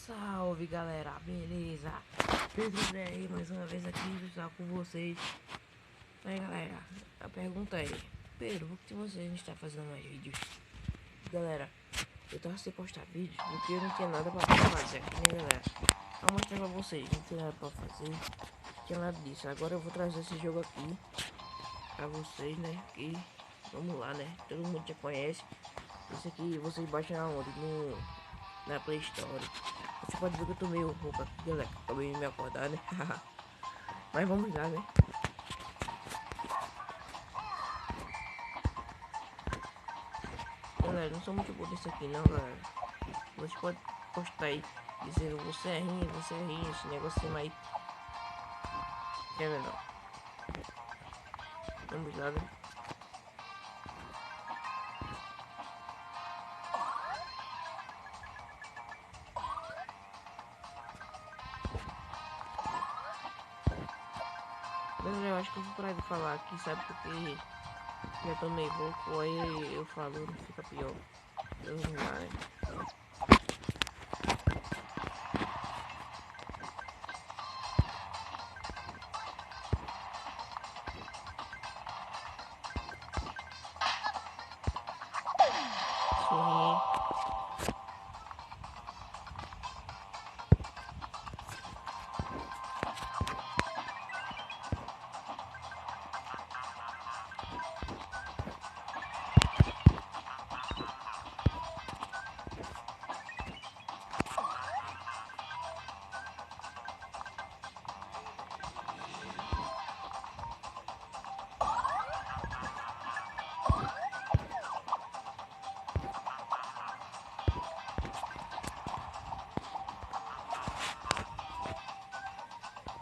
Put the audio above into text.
Salve galera, beleza? Pedro aí mais uma vez aqui pessoal com vocês. Aí galera, a pergunta é: Pedro, por que você não está fazendo mais vídeos? Galera, eu tava sem postar vídeos porque eu não tinha nada pra fazer aqui, né galera? Vou mostrar pra vocês, não tinha nada pra fazer, não tinha nada disso. Agora eu vou trazer esse jogo aqui pra vocês, né? E vamos lá, né? Todo mundo já conhece. Esse aqui vocês baixam aonde? Na Play Store. Você pode ver que eu tô meio rouco aqui, galera. Acabei de me acordar, né? Mas vamos lá, né? Galera, não sou muito bom desse aqui, não, galera. Você pode postar aí dizendo você é ruim, esse negocinho aí. Quer ver, não? Vamos lá, né? Galera, eu acho que eu vou parar de falar aqui, sabe? Porque já tô meio rouco, aí eu falo, não fica pior. Vamos lá, né? Sorri.